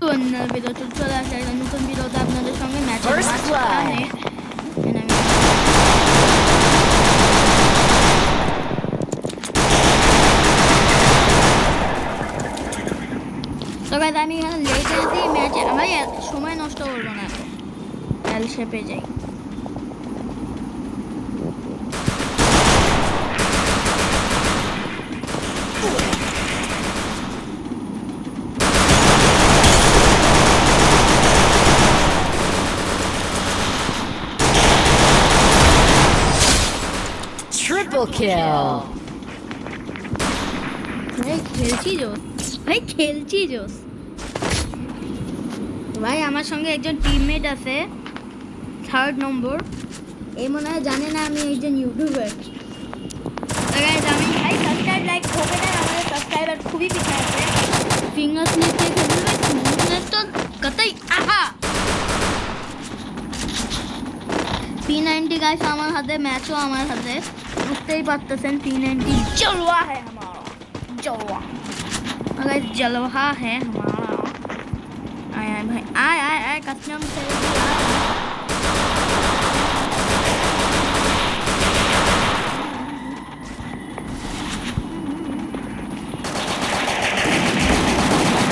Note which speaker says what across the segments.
Speaker 1: ভিডিওতে চলে আসে একটা নতুন ভিডিওতে আপনাদের সঙ্গে ম্যাচের তো গাইস আমি এখানে লেজেন্ডারি ম্যাচে ভাই সময় নষ্ট করব না এল শেপে যাই
Speaker 2: Triple kill.
Speaker 1: ভাই খেলছি জোস ভাই আমার সঙ্গে একজন টিমমেট আছে 3rd নম্বর এই মনে হয় জানে না আমি একজন ইউটিউবার গাইস আমি ভাই সাবস্ক্রাইব লাইক করবে না আমাদের সাবস্ক্রাইবার খুবই পিছনে আছে ফিঙ্গার স্লিপ দিয়ে খেলবে স্মুথনেস তো কতই আহা P90 गाइस हमारे हाथ में मैच हो हमारे हाथ में उतने ही बात तसें P90 जलवा है हमारा जलवा अगर जलवा है हमारा आय आय भाई आय आय आय कसम से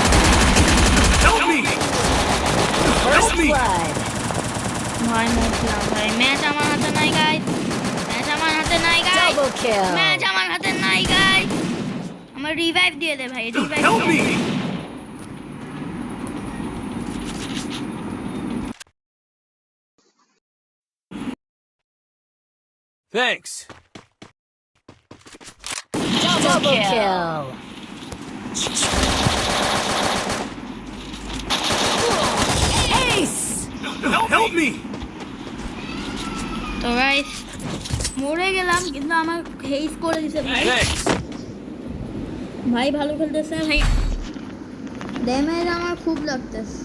Speaker 3: Help me! Help me!
Speaker 1: भाई मोटला भाई मैच हमारे हाथ नहीं गाइस मैच हमारे हाथ नहीं गाइस
Speaker 2: Double kill.
Speaker 1: मैच हमारे हाथ नहीं गाइस हमें रिवाइव दिए दे भाई revive
Speaker 3: Help me! Thanks.
Speaker 2: Double kill. Ace.
Speaker 3: Help me!
Speaker 1: তো গাইস মরে গেলাম কিন্তু আমার হেইস করে দিছে ভাই
Speaker 3: Thanks.
Speaker 1: ভাই ভালো খেলতেছে ভাই ড্যামেজ আমার খুব লাগতেছে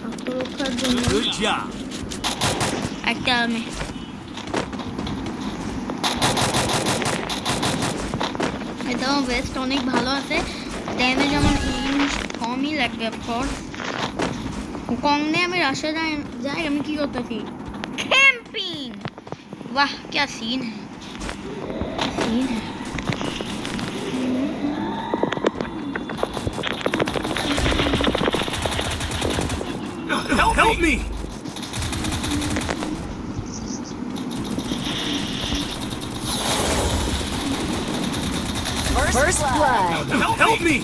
Speaker 1: আত্মরক্ষার জন্য
Speaker 3: Good job.
Speaker 1: একটা আমি এটা বেস্ট অনেক ভালো আছে ড্যামেজ আমার কমই লাগবে অফকোর্স কম ने আমি রাশে যাই আমি কি করতেছি कैंपिंग वाह क्या सीन है सीन है
Speaker 3: Help me!
Speaker 2: First blood.
Speaker 3: Help me!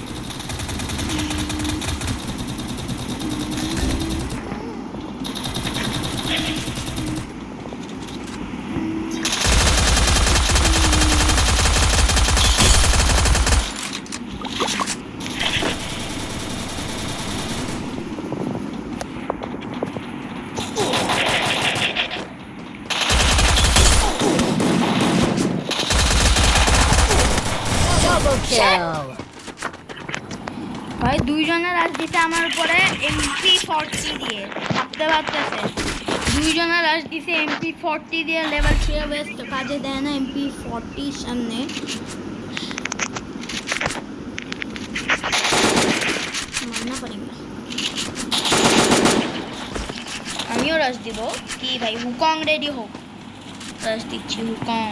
Speaker 2: Double kill.
Speaker 1: ভাই দুইজনের রাশ দিতে আমার উপরে MP40 দিয়ে ভাবতে ভাবতেছে দুইজনের রাশ দিতে MP40 দিয়ে লেভেল 3 বেস্ট কাজে দেয় না MP40 সামনে মাননা পড়েगा আমিও রাশ দিব কি ভাই হুকং রেডি হোক রাশ দিচ্ছি হুকং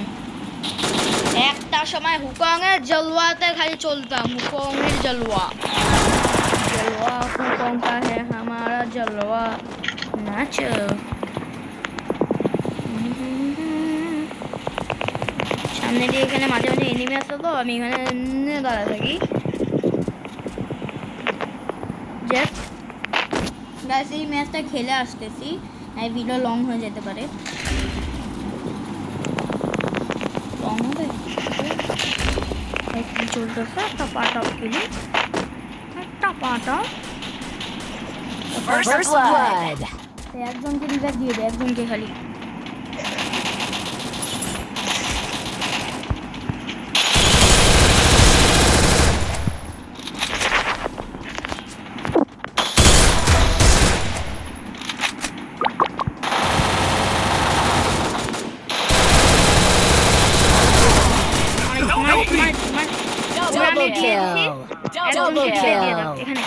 Speaker 1: একটা সময় হুকংয়ের জলওয়াতে খালি চলতাম হুকংয়ের জলওয়া जलवा हुकम का है हमारा जलवा नाच সামনে দিয়ে এখানে মাঝে মাঝে এনিমি আসতো তো আমি এখানে দাঁড়া থাকি জাস্ট গাইস এই ম্যাচটা খেলে আসতেছি এই ভিডিও লং হয়ে যেতে পারে লং হবে কি চলতেছে একটা পার্ট অফ কিলি একটা পার্ট অফ
Speaker 2: First blood.
Speaker 1: একজনকে রিভাইভ দিয়ে দে একজনকে খালি
Speaker 2: Double
Speaker 1: দিয়েছি,
Speaker 2: kill.
Speaker 1: একজন
Speaker 2: Double
Speaker 1: টিপে দিয়ে
Speaker 2: kill.
Speaker 1: দাও, এখানে।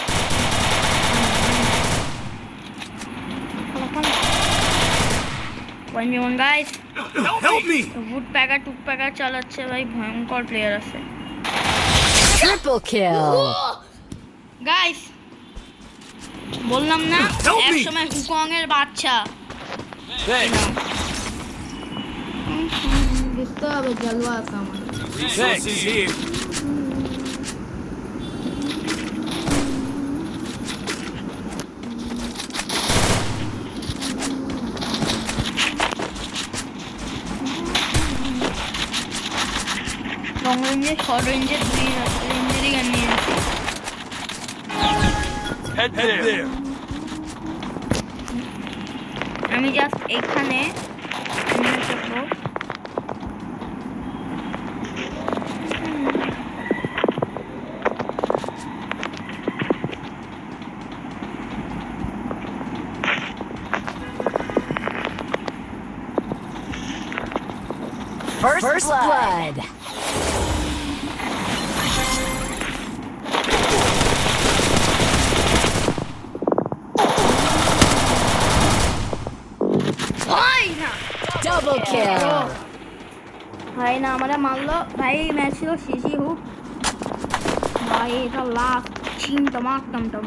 Speaker 1: One on guys,
Speaker 3: Help me!
Speaker 1: wood packer, took packer চালাচ্ছে ভাই, ভয়ঙ্কর প্লেয়ার আছে।
Speaker 2: Triple kill.
Speaker 1: গাইস বললাম না
Speaker 3: Help me!
Speaker 1: এক সময় হুকং এর বাচ্চা
Speaker 3: Thanks.
Speaker 1: দেখতে হবে জালুয়া আছে আমার।
Speaker 3: Resources here.
Speaker 1: লং রেঞ্জে শর্ট রেঞ্জে দুই রেঞ্জেরই গান নিয়েছি।
Speaker 3: Head there.
Speaker 1: আমি জাস্ট এখানে নিয়ে থাকবো।
Speaker 2: First blood.
Speaker 1: ভাই না
Speaker 2: Double kill.
Speaker 1: ভাই না আমাদের মারলো ভাই, ম্যাচ ছিল সিসি হুক ভাই, এটা লাস্ট চিনটা মারতাম তো।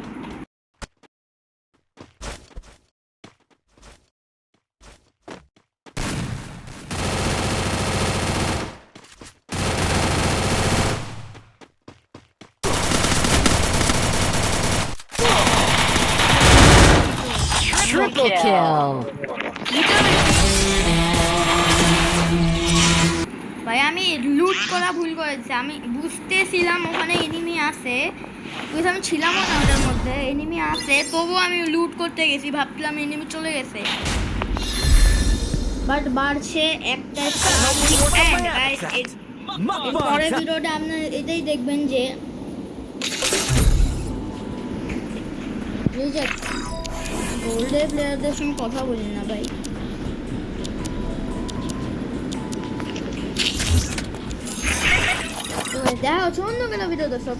Speaker 2: Triple kill.
Speaker 1: ভাই আমি লুট করা ভুল করেছি, আমি বুঝতেছিলাম ওখানে এনিমি আছে, কিন্তু আমি ছিলামও না ওটার মধ্যে, এনিমি আছে তবুও আমি লুট করতে গেছি, ভাবছিলাম এনিমি চলে গেছে, বাট বাড়ছে একটা। পরের ভিডিওটা আপনার এটাই দেখবেন যে গোল্ডে প্লেয়ারদের সঙ্গে কথা বলি না ভাই। দেখা হচ্ছে অন্য কোনো ভিডিও, দর্শক।